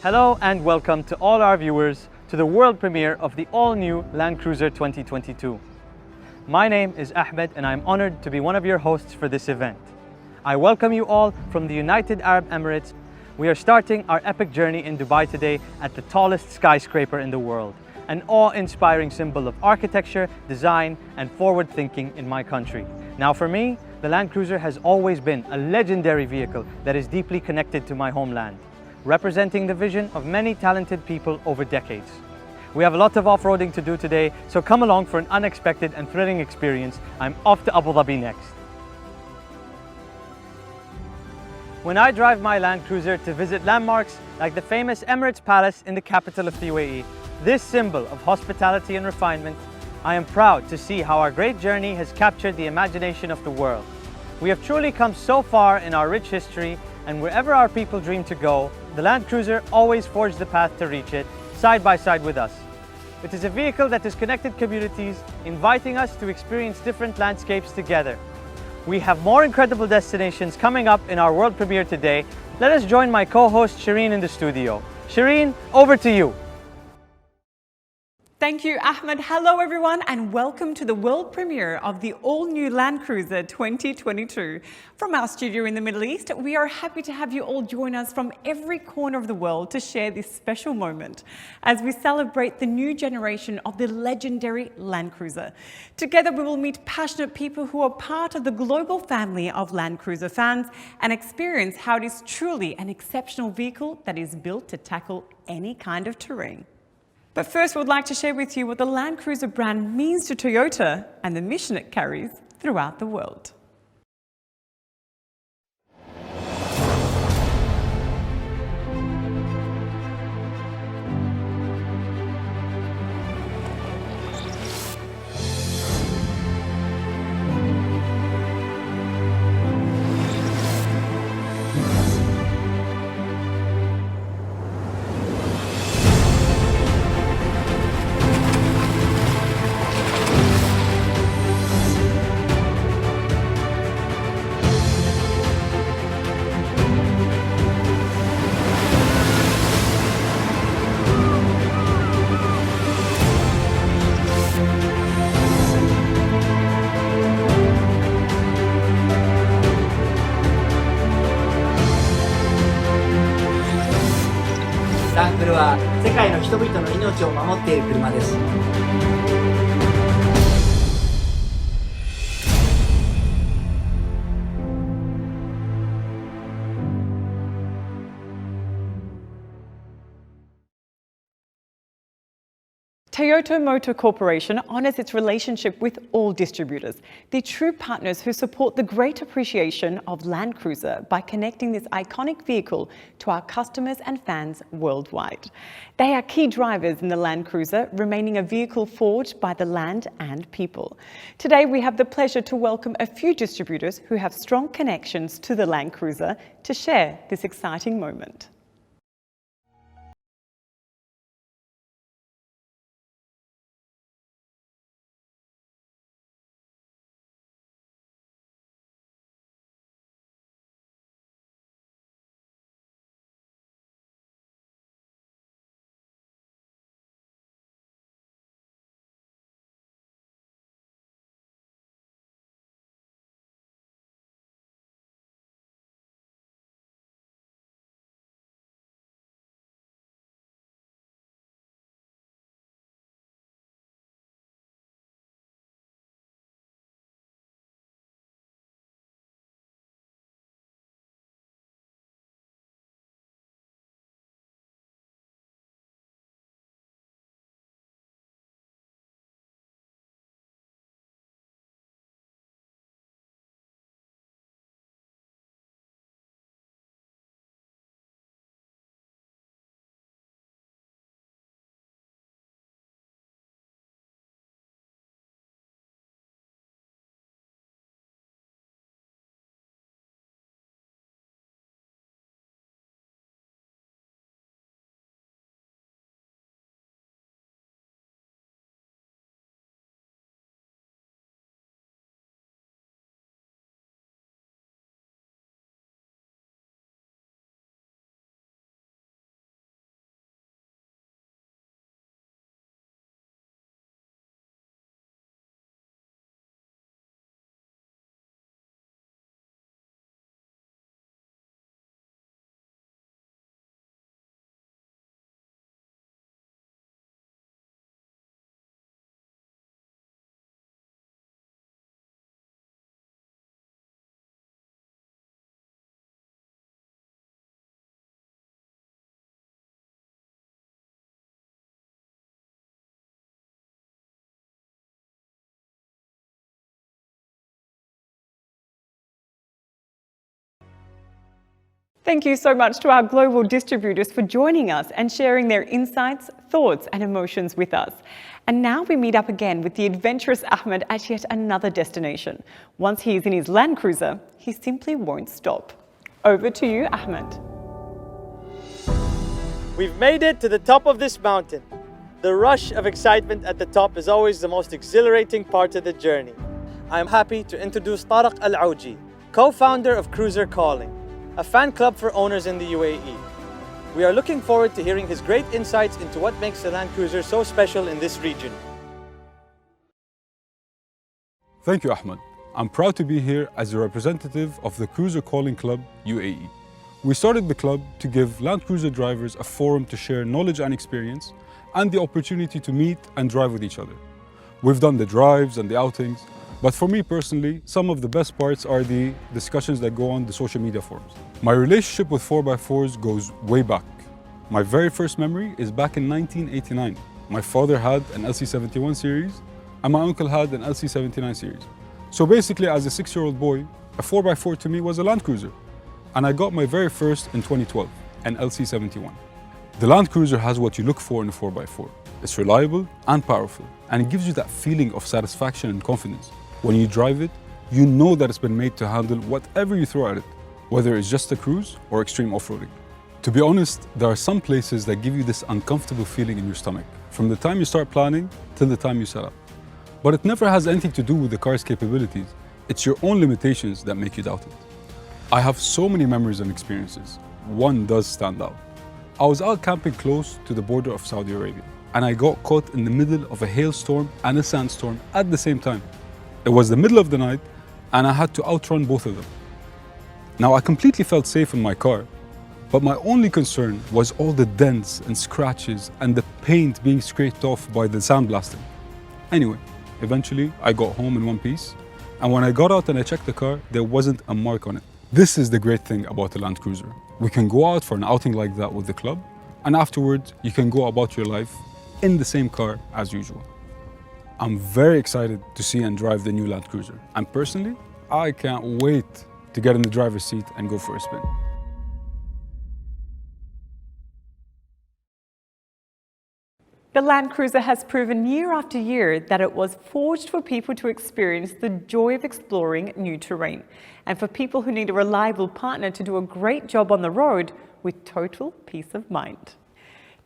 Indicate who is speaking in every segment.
Speaker 1: Hello and welcome to all our viewers to the world premiere of the all-new Land Cruiser 2022. My name is Ahmed and I'm honored to be one of your hosts for this event. I welcome you all from the United Arab Emirates. We are starting our epic journey in Dubai today at the tallest skyscraper in the world, an awe-inspiring symbol of architecture, design and forward thinking in my country. Now for me, the Land Cruiser has always been a legendary vehicle that is deeply connected to my homeland, representing the vision of many talented people over decades. We have a lot of off-roading to do today, so come along for an unexpected and thrilling experience. I'm off to Abu Dhabi next. When I drive my Land Cruiser to visit landmarks like the famous Emirates Palace in the capital of the UAE, this symbol of hospitality and refinement, I am proud to see how our great journey has captured the imagination of the world. We have truly come so far in our rich history, and wherever our people dream to go, the Land Cruiser always forged the path to reach it, side by side with us. It is a vehicle that has connected communities, inviting us to experience different landscapes together. We have more incredible destinations coming up in our world premiere today. Let us join my co-host Shireen in the studio. Shireen, over to you.
Speaker 2: Thank you, Ahmed. Hello, everyone, and welcome to the world premiere of the all-new Land Cruiser 2022. From our studio in the Middle East, we are happy to have you all join us from every corner of the world to share this special moment as we celebrate the new generation of the legendary Land Cruiser. Together, we will meet passionate people who are part of the global family of Land Cruiser fans and experience how it is truly an exceptional vehicle that is built to tackle any kind of terrain. But first, we'd like to share with you what the Land Cruiser brand means to Toyota and the mission it carries throughout the world.
Speaker 3: ランクルは世界の人々の命を守っている車です。
Speaker 2: Toyota Motor Corporation honors its relationship with all distributors, the true partners who support the great appreciation of Land Cruiser by connecting this iconic vehicle to our customers and fans worldwide. They are key drivers in the Land Cruiser, remaining a vehicle forged by the land and people. Today, we have the pleasure to welcome a few distributors who have strong connections to the Land Cruiser to share this exciting moment. Thank you so much to our global distributors for joining us and sharing their insights, thoughts and emotions with us. And now we meet up again with the adventurous Ahmed at yet another destination. Once he is in his Land Cruiser, he simply won't stop. Over to you, Ahmed.
Speaker 1: We've made it to the top of this mountain. The rush of excitement at the top is always the most exhilarating part of the journey. I am happy to introduce Tariq Al-Auji, co-founder of Cruiser Calling, a fan club for owners in the UAE. We are looking forward to hearing his great insights into what makes the Land Cruiser so special in this region.
Speaker 4: Thank you, Ahmed. I'm proud to be here as a representative of the Cruiser Calling Club UAE. We started the club to give Land Cruiser drivers a forum to share knowledge and experience and the opportunity to meet and drive with each other. We've done the drives and the outings, but for me personally, some of the best parts are the discussions that go on the social media forums. My relationship with 4x4s goes way back. My very first memory is back in 1989. My father had an LC71 series and my uncle had an LC79 series. So basically, as a 6-year-old boy, a 4x4 to me was a Land Cruiser. And I got my very first in 2012, an LC71. The Land Cruiser has what you look for in a 4x4. It's reliable and powerful, and it gives you that feeling of satisfaction and confidence. When you drive it, you know that it's been made to handle whatever you throw at it, whether it's just a cruise or extreme off-roading. To be honest, there are some places that give you this uncomfortable feeling in your stomach, from the time you start planning till the time you set up. But it never has anything to do with the car's capabilities. It's your own limitations that make you doubt it. I have so many memories and experiences. One does stand out. I was out camping close to the border of Saudi Arabia, and I got caught in the middle of a hailstorm and a sandstorm at the same time. It was the middle of the night, and I had to outrun both of them. Now, I completely felt safe in my car, but my only concern was all the dents and scratches and the paint being scraped off by the sandblasting. Anyway, eventually I got home in one piece, and when I got out and I checked the car, there wasn't a mark on it. This is the great thing about the Land Cruiser. We can go out for an outing like that with the club, and afterwards you can go about your life in the same car as usual. I'm very excited to see and drive the new Land Cruiser, and personally, I can't wait to get in the driver's seat and go for a spin.
Speaker 2: The Land Cruiser has proven year after year that it was forged for people to experience the joy of exploring new terrain, and for people who need a reliable partner to do a great job on the road with total peace of mind.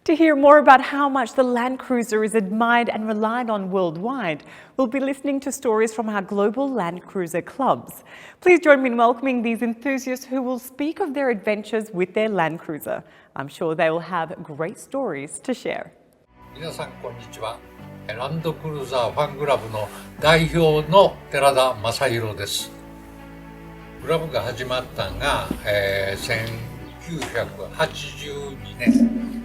Speaker 2: To hear more about how much the Land Cruiser is admired and relied on worldwide, we'll be listening to stories from our global Land Cruiser clubs. Please join me in welcoming these enthusiasts who will speak of their adventures with their Land Cruiser. I'm sure they will have great stories to share.
Speaker 5: 皆さんこんにちは。ランドクルーザーファンクラブの代表の寺田正宏です。クラブが始まったのが、1982年、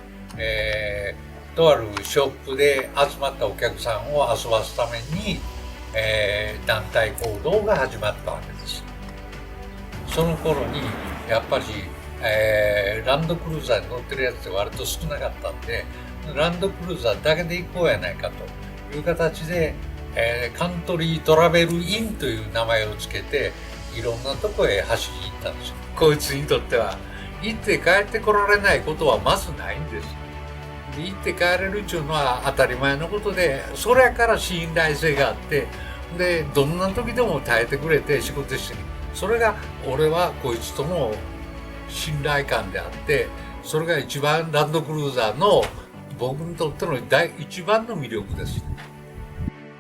Speaker 5: とあるショップで集まったお客さんを遊ばすために、団体行動が始まったわけです。その頃にやっぱり、ランドクルーザーに乗ってるやつって割と少なかったんで、ランドクルーザーだけで行こうやないかという形で、カントリートラベルインという名前をつけていろんなとこへ走りに行ったんですよ。こいつにとっては行って帰ってこられないことはまずないんです。で行って帰れるっていうのは当たり前のことで、それから信頼性があって、でどんな時でも耐えてくれて仕事してる。それが俺はこいつとの信頼感であって、それが一番ランドクルーザーの僕にとっての一番の魅力です。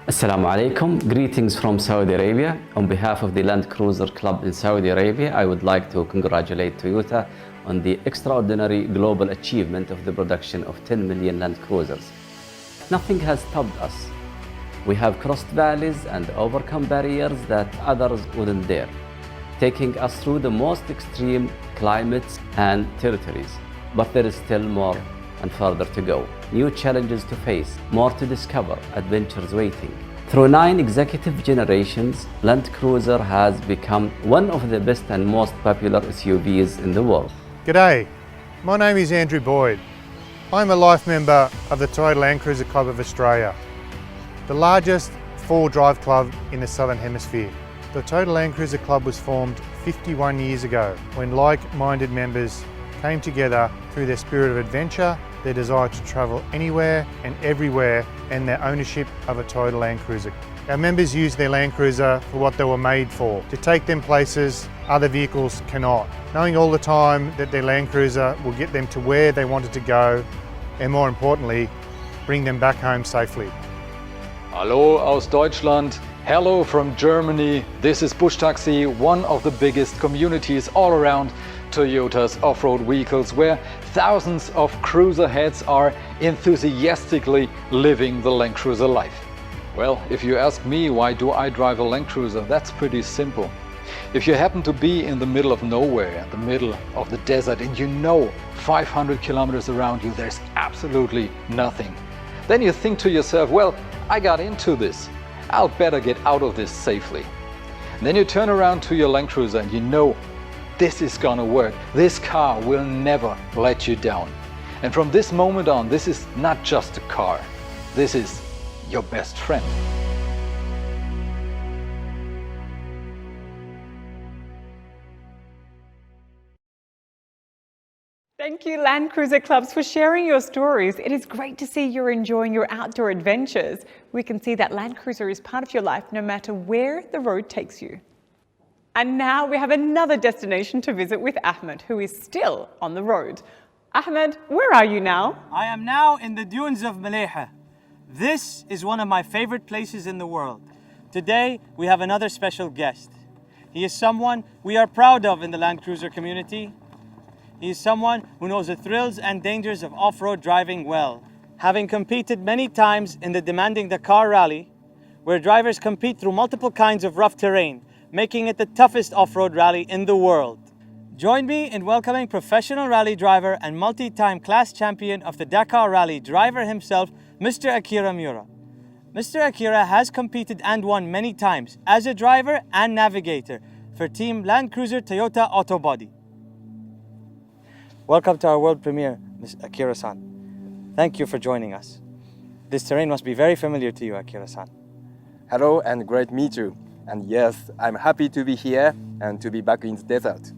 Speaker 6: Assalamu alaikum, greetings from Saudi Arabia. On behalf of the Land Cruiser Club in Saudi Arabia, I would like to congratulate Toyota on the extraordinary global achievement of the production of 10 million Land Cruisers. Nothing has stopped us. We have crossed valleys and overcome barriers that others wouldn't dare, taking us through the most extreme climates and territories. But there is still more and further to go. New challenges to face, more to discover, adventures waiting. Through 9 executive generations, Land Cruiser has become one of the best and most popular SUVs in the world.
Speaker 7: G'day, my name is Andrew Boyd. I'm a life member of the Toyota Land Cruiser Club of Australia, the largest 4-drive club in the Southern Hemisphere. The Toyota Land Cruiser Club was formed 51 years ago when like-minded members came together through their spirit of adventure, their desire to travel anywhere and everywhere, and their ownership of a Toyota Land Cruiser. Our members use their Land Cruiser for what they were made for, to take them places other vehicles cannot, knowing all the time that their Land Cruiser will get them to where they wanted to go, and more importantly, bring them back home safely.
Speaker 8: Hallo aus Deutschland, hello from Germany. This is Bush Taxi, one of the biggest communities all around Toyota's off-road vehicles, where thousands of cruiser heads are enthusiastically living the Land Cruiser life. Well, if you ask me why do I drive a Land Cruiser, that's pretty simple. If you happen to be in the middle of nowhere, in the middle of the desert, and you know 500 kilometers around you there's absolutely nothing, then you think to yourself, well, I got into this, I'll better get out of this safely. And then you turn around to your Land Cruiser and you know this is gonna work. This car will never let you down. And from this moment on, this is not just a car, this is your best friend.
Speaker 2: Thank you, Land Cruiser Clubs, for sharing your stories. It is great to see you're enjoying your outdoor adventures. We can see that Land Cruiser is part of your life no matter where the road takes you. And now we have another destination to visit with Ahmed, who is still on the road. Ahmed, where are you now?
Speaker 1: I am now in the dunes of Maleha. This is one of my favorite places in the world. Today, we have another special guest. He is someone we are proud of in the Land Cruiser community. He is someone who knows the thrills and dangers of off-road driving well, having competed many times in the demanding Dakar Rally, where drivers compete through multiple kinds of rough terrain, making it the toughest off-road rally in the world. Join me in welcoming professional rally driver and multi-time class champion of the Dakar Rally driver himself, Mr. Akira Miura. Mr. Akira has competed and won many times as a driver and navigator for Team Land Cruiser Toyota Autobody. Welcome to our world premiere, Ms. Akira-san. Thank you for joining us. This terrain must be very familiar to you, Akira-san.
Speaker 9: Hello and great to meet you. And yes, I'm happy to be here and to be back in the desert.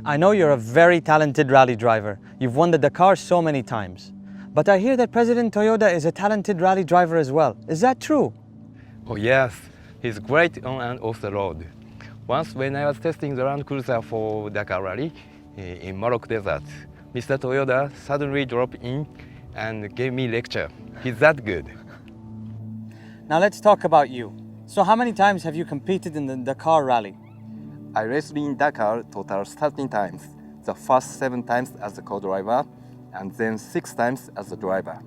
Speaker 1: I know you're a very talented rally driver. You've won the Dakar so many times. But I hear that President Toyoda is a talented rally driver as well. Is that true?
Speaker 10: Oh yes, he's great on and off the road. Once when I was testing the Land Cruiser for Dakar Rally in Morocco Desert, Mr. Toyoda suddenly dropped in and gave me lecture. He's that good.
Speaker 1: Now let's talk about you. So how many times have you competed in the Dakar Rally?
Speaker 9: I raced in Dakar total 13 times. The first 7 times as a co-driver and then 6 times as a driver.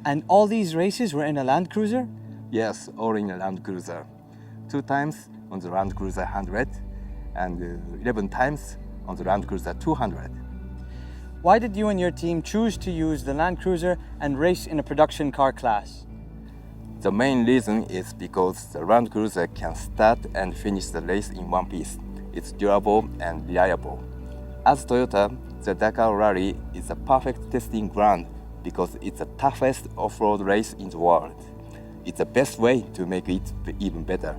Speaker 1: And all these races were in a Land Cruiser?
Speaker 9: Yes, all in a Land Cruiser. 2 times on the Land Cruiser 100 and 11 times on the Land Cruiser 200.
Speaker 1: Why did you and your team choose to use the Land Cruiser and race in a production car class?
Speaker 9: The main reason is because the Land Cruiser can start and finish the race in one piece. It's durable and reliable. As Toyota, the Dakar Rally is a perfect testing ground because it's the toughest off-road race in the world. It's the best way to make it even better.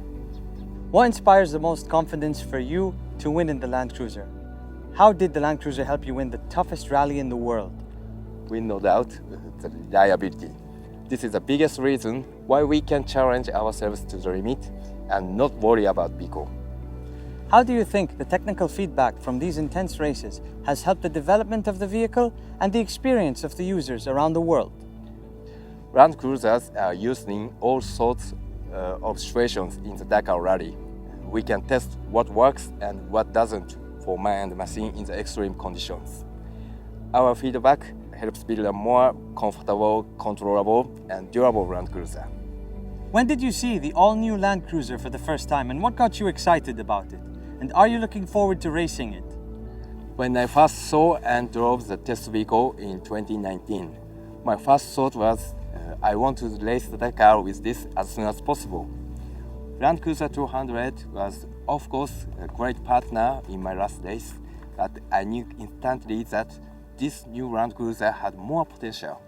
Speaker 1: What inspires the most confidence for you to win in the Land Cruiser? How did the Land Cruiser help you win the toughest rally in the world?
Speaker 9: With no doubt, the reliability. This is the biggest reason why we can challenge ourselves to the limit and not worry about people.
Speaker 1: How do you think the technical feedback from these intense races has helped the development of the vehicle and the experience of the users around the world?
Speaker 9: Land Cruisers are used in all sorts of situations in the Dakar Rally. We can test what works and what doesn't for man and machine in the extreme conditions. Our feedback helps build a more comfortable, controllable, and durable Land Cruiser.
Speaker 1: When did you see the all-new Land Cruiser for the first time, and what got you excited about it? And are you looking forward to racing it?
Speaker 9: When I first saw and drove the test vehicle in 2019, my first thought was, I want to race the Dakar with this as soon as possible. Land Cruiser 200 was, of course, a great partner in my last race, but I knew instantly that this new Land Cruiser had more potential.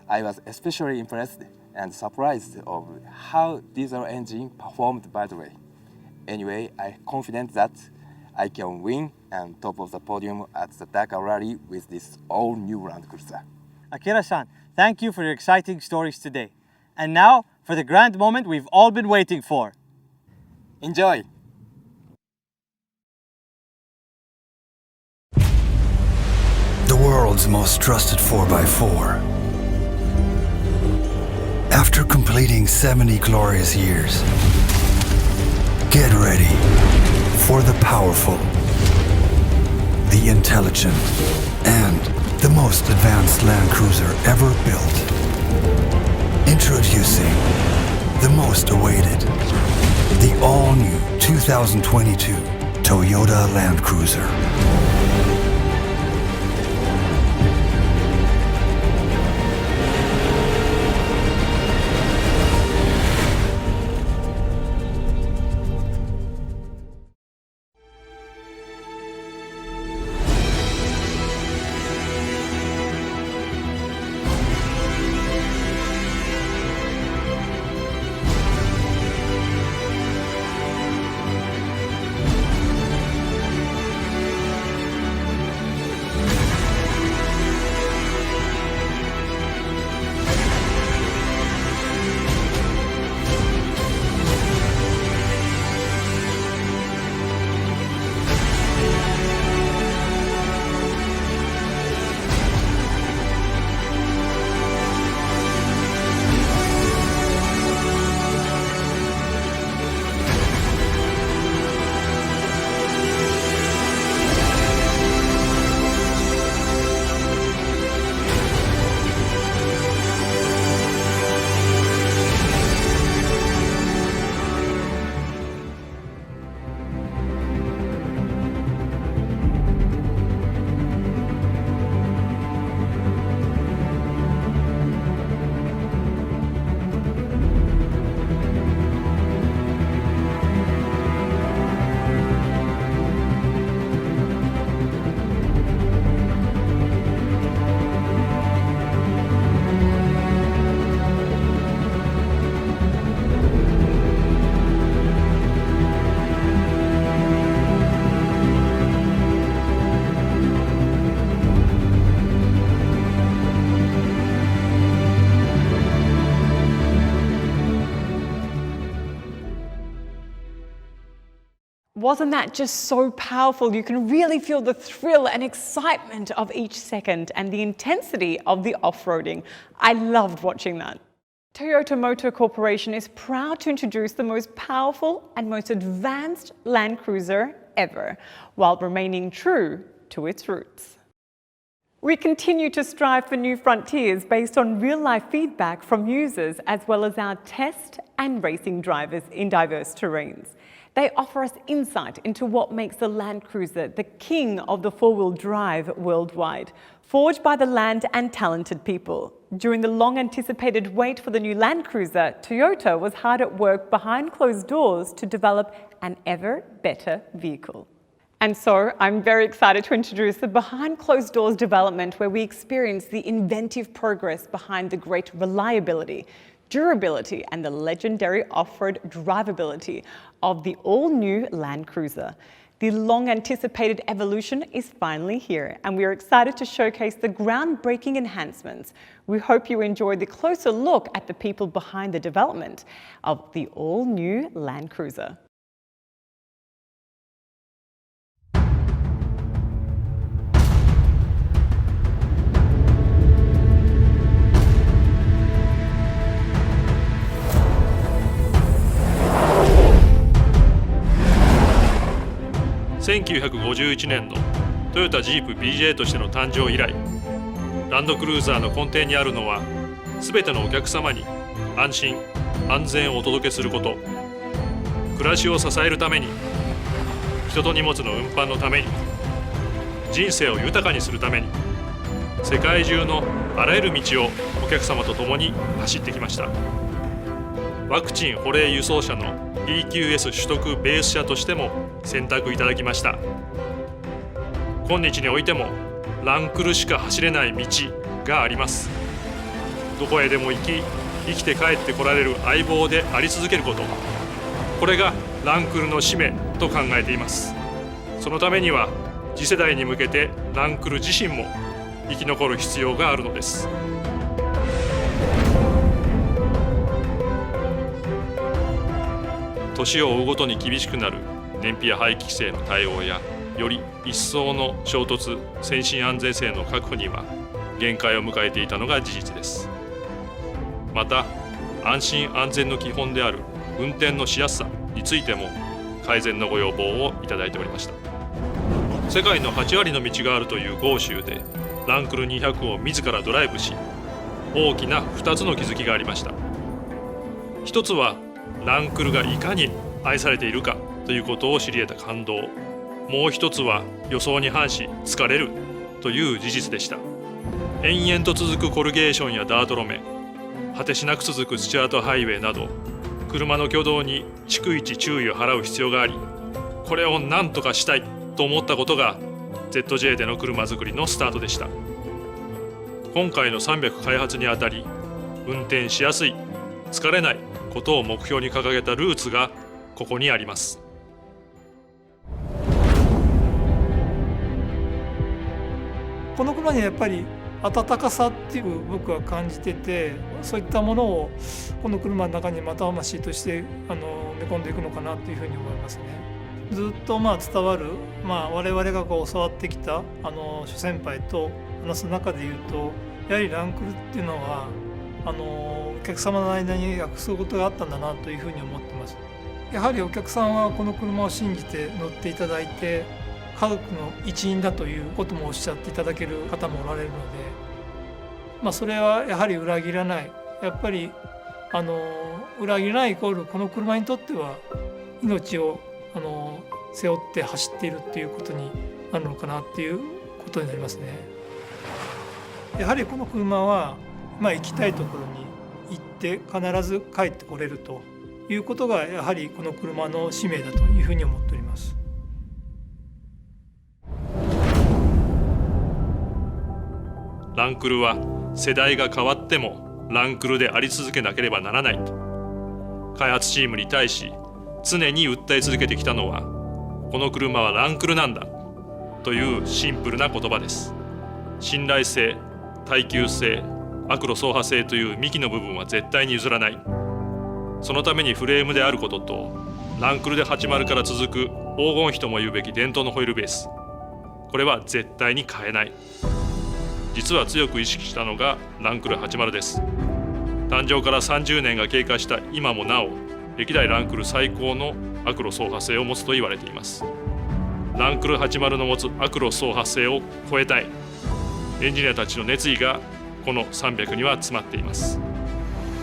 Speaker 9: I was especially impressed and surprised of how diesel engine performed badly. Anyway, I'm confident that I can win and top of the podium at the Dakar Rally with this all-new Land Cruiser.
Speaker 1: Akira-san, thank you for your exciting stories today. And now for the grand moment we've all been waiting for.
Speaker 9: Enjoy!
Speaker 11: The world's most trusted 4x4. After completing 70 glorious years, get ready for the powerful, the intelligent, and the most advanced Land Cruiser ever built. Introducing the most awaited, the all-new 2022 Toyota Land Cruiser.
Speaker 2: Wasn't that just so powerful? You can really feel the thrill and excitement of each second and the intensity of the off-roading. I loved watching that. Toyota Motor Corporation is proud to introduce the most powerful and most advanced Land Cruiser ever, while remaining true to its roots. We continue to strive for new frontiers based on real-life feedback from users, as well as our test and racing drivers in diverse terrains. They offer us insight into what makes the Land Cruiser the king of the four-wheel drive worldwide, forged by the land and talented people. During the long-anticipated wait for the new Land Cruiser, Toyota was hard at work behind closed doors to develop an ever better vehicle. And so I'm very excited to introduce the behind closed doors development, where we experience the inventive progress behind the great reliability, durability, and the legendary off-road drivability of the all-new Land Cruiser. The long-anticipated evolution is finally here, and we are excited to showcase the groundbreaking enhancements. We hope you enjoyed the closer look at the people behind the development of the all-new Land Cruiser.1951
Speaker 12: 年のトヨタジープ BJ としての誕生以来、ランドクルーザーの根底にあるのは、すべてのお客様に安心・安全をお届けすること、暮らしを支えるために、人と荷物の運搬のために、人生を豊かにするために、世界中のあらゆる道をお客様と共に走ってきました。ワクチン保冷輸送車の PQS 取得ベース車としても選択いただきました。今日においてもランクルしか走れない道があります。どこへでも行き、生きて帰ってこられる相棒であり続けること、これがランクルの使命と考えています。そのためには次世代に向けてランクル自身も生き残る必要があるのです。年を追うごとに厳しくなる燃費や排気規制の対応や、より一層の衝突・先進安全性の確保には限界を迎えていたのが事実です。また、安心安全の基本である運転のしやすさについても改善のご要望をいただいておりました。世界の8割の道があるという豪州でランクル200を自らドライブし、大きな2つの気づきがありました。一つはランクルがいかに愛されているかということを知り得た感動、もう一つは予想に反し疲れるという事実でした。延々と続くコルゲーションやダート路面、果てしなく続くスチュアートハイウェイなど、車の挙動に逐一注意を払う必要があり、これを何とかしたいと思ったことが ZJ での車作りのスタートでした。今回の300開発にあたり、運転しやすい、疲れないことを目標に掲げたルーツがここにあります。
Speaker 13: この車にはやっぱり温かさっていう僕は感じてて、そういったものをこの車の中にまた魂として埋め込んでいくのかなというふうに思いますね。ずっと伝わる、我々が教わってきた諸先輩と話す中でいうと、やはりランクルっていうのはお客様の間に約束事があったんだなというふうに思ってます。やはりお客さんはこの車を信じて乗っていただいて、家族の一員だということもおっしゃっていただける方もおられるので、それはやはり裏切らない、やっぱり裏切らないイコールこの車にとっては命を背負って走っているっていうことになるのかなっていうことになりますね。やはりこの車は、行きたいところに行って必ず帰ってこれるということがやはりこの車の使命だというふうに思っております。
Speaker 12: ランクルは世代が変わってもランクルであり続けなければならないと開発チームに対し常に訴え続けてきたのは、この車はランクルなんだというシンプルな言葉です。信頼性、耐久性、悪路走破性という幹の部分は絶対に譲らない。そのためにフレームであることと、ランクルで80から続く黄金比とも言うべき伝統のホイールベース、これは絶対に変えない。実は強く意識したのがランクル80です。誕生から30年が経過した今もなお、歴代ランクル最高の悪路走破性を持つと言われています。ランクル80の持つ悪路走破性を超えたい、エンジニアたちの熱意がこの300には詰まっています。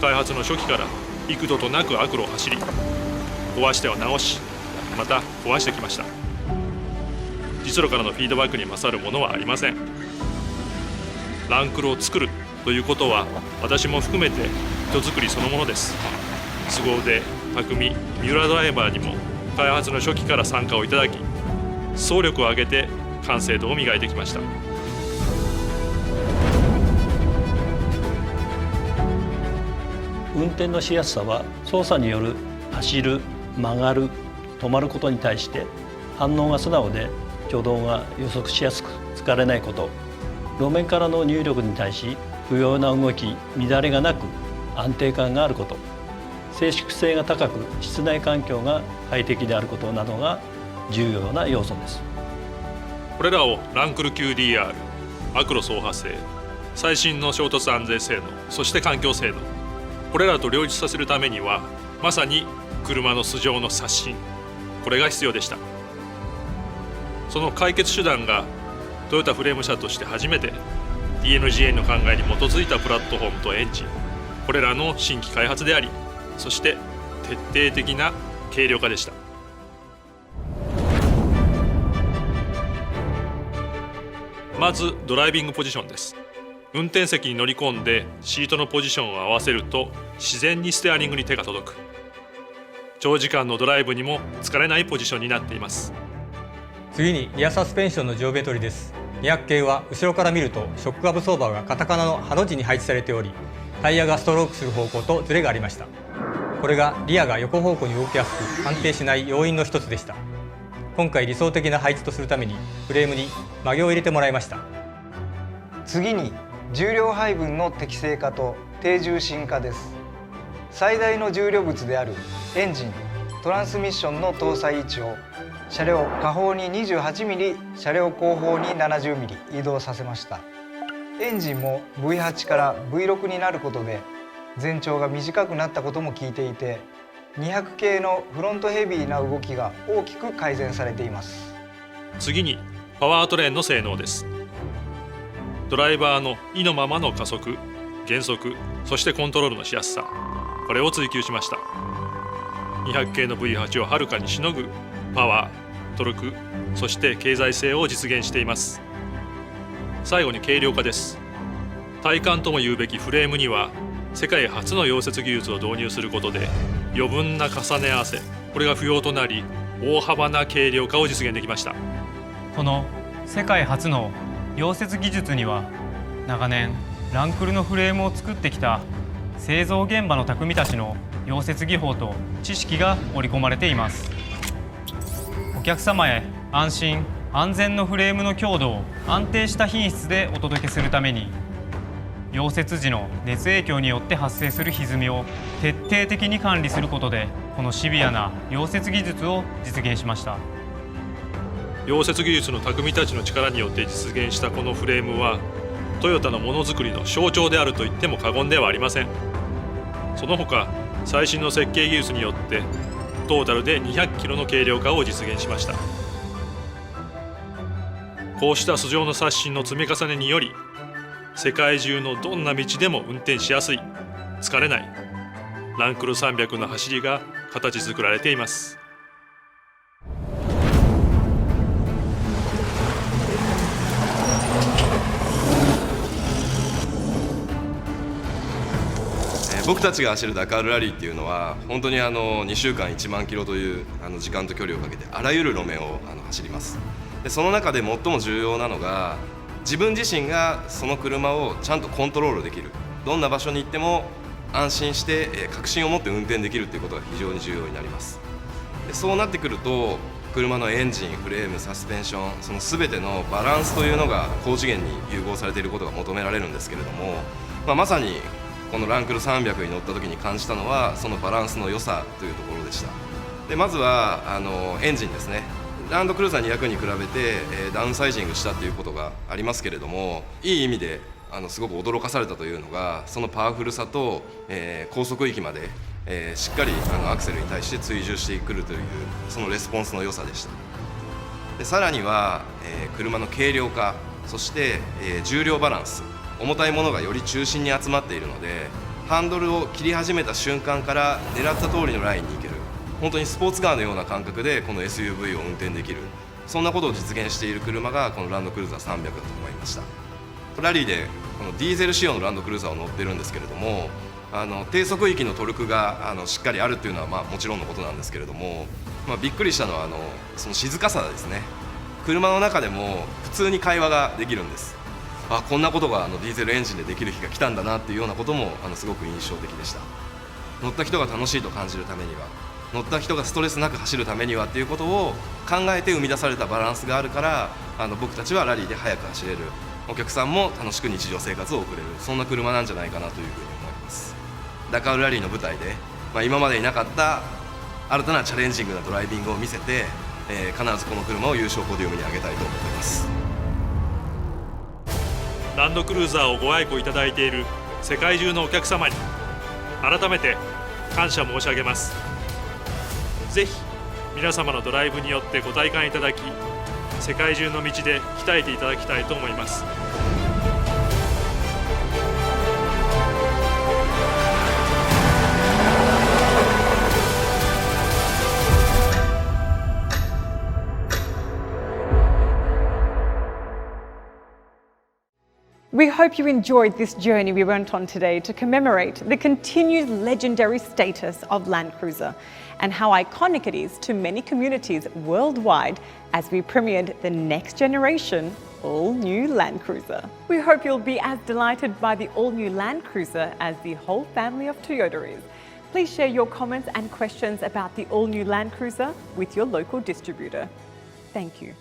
Speaker 12: 開発の初期から幾度となく悪路を走り、壊しては直し、また壊してきました。実路からのフィードバックに勝るものはありません。ランクルを作るということは、私も含めて人作りそのものです。凄腕、匠、三浦ドライバーにも開発の初期から参加をいただき、総力を挙げて完成度を磨いてきました。
Speaker 14: 運転のしやすさは操作による走る、曲がる、止まることに対して反応が素直で挙動が予測しやすく疲れないこと、路面からの入力に対し不要な動き、乱れがなく安定感があること、静粛性が高く室内環境が快適であることなどが重要な要素です。
Speaker 12: これらをランクル QDR、悪路走破性、最新の衝突安全性能、そして環境性能、これらと両立させるためには、まさに車の素性の刷新、これが必要でした。その解決手段がトヨタフレーム社として初めて TNGA の考えに基づいたプラットフォームとエンジン、これらの新規開発であり、そして徹底的な軽量化でした。まずドライビングポジションです。運転席に乗り込んでシートのポジションを合わせると自然にステアリングに手が届く。長時間のドライブにも疲れないポジションになっています。
Speaker 15: 次にリアサスペンションの上下取りです。200系は後ろから見るとショックアブソーバーがカタカナのハの字に配置されており、タイヤがストロークする方向とズレがありました。これがリアが横方向に動きやすく安定しない要因の一つでした。今回理想的な配置とするためにフレームに曲げを入れてもらいました。
Speaker 16: 次に重量配分の適正化と低重心化です。最大の重量物であるエンジン、トランスミッションの搭載位置を車両下方に 28mm、車両後方に 70mm 移動させました。エンジンも V8 から V6 になることで全長が短くなったことも聞いていて、200系のフロントヘビーな動きが大きく改善されています。
Speaker 12: 次にパワートレーンの性能です。ドライバーの意のままの加速、減速、そしてコントロールのしやすさ、これを追求しました。200系の V8 をはるかにしのぐパワー、トルク、そして経済性を実現しています。最後に軽量化です。体幹とも言うべきフレームには世界初の溶接技術を導入することで余分な重ね合わせ、これが不要となり大幅な軽量化を実現できました。
Speaker 17: この世界初の溶接技術には長年ランクルのフレームを作ってきた製造現場の匠たちの溶接技法と知識が織り込まれています。お客様へ安心安全のフレームの強度を安定した品質でお届けするために、溶接時の熱影響によって発生する歪みを徹底的に管理することで、このシビアな溶接技術を実現しました。
Speaker 12: 溶接技術の匠たちの力によって実現したこのフレームはトヨタのものづくりの象徴であると言っても過言ではありません。その他最新の設計技術によってトータルで200キロの軽量化を実現しました。こうした素性の刷新の積み重ねにより、世界中のどんな道でも運転しやすい、疲れないランクル300の走りが形作られています。
Speaker 18: 僕たちが走るダカールラリーっていうのは本当に2週間1万キロという時間と距離をかけてあらゆる路面を走ります。でその中で最も重要なのが自分自身がその車をちゃんとコントロールできる、どんな場所に行っても安心して確信を持って運転できるということが非常に重要になります。でそうなってくると車のエンジン、フレーム、サスペンション、その全てのバランスというのが高次元に融合されていることが求められるんですけれども、まさにこのランクル300に乗った時に感じたのはそのバランスの良さというところでした。でまずはエンジンですね。ランドクルーザー200に比べてダウンサイジングしたということがありますけれども、いい意味ですごく驚かされたというのがそのパワフルさと、高速域まで、しっかりアクセルに対して追従してくるというそのレスポンスの良さでした。でさらには、車の軽量化、そして、重量バランス、重たいものがより中心に集まっているのでハンドルを切り始めた瞬間から狙った通りのラインに行ける、本当にスポーツカーのような感覚でこの SUV を運転できる、そんなことを実現している車がこのランドクルーザー300だと思いました。ラリーでこのディーゼル仕様のランドクルーザーを乗ってるんですけれども、低速域のトルクがしっかりあるっていうのはもちろんのことなんですけれども、びっくりしたのはその静かさですね。車の中でも普通に会話ができるんです。こんなことがディーゼルエンジンでできる日が来たんだなっていうようなこともすごく印象的でした。乗った人が楽しいと感じるためには、乗った人がストレスなく走るためにはっていうことを考えて生み出されたバランスがあるから僕たちはラリーで速く走れる、お客さんも楽しく日常生活を送れる、そんな車なんじゃないかなというふうに思います。ダカールラリーの舞台で、今までになかった新たなチャレンジングなドライビングを見せて、必ずこの車を優勝ポディウムに上げたいと思っています。
Speaker 12: ランドクルーザーをご愛顧いただいている世界中のお客様に改めて感謝申し上げます。ぜひ皆様のドライブによってご体感いただき、世界中の道で鍛えていただきたいと思います。
Speaker 2: We hope you enjoyed this journey we went on today to commemorate the continued legendary status of Land Cruiser and how iconic it is to many communities worldwide as we premiered the next generation all-new Land Cruiser. We hope you'll be as delighted by the all-new Land Cruiser as the whole family of Toyota is. Please share your comments and questions about the all-new Land Cruiser with your local distributor. Thank you.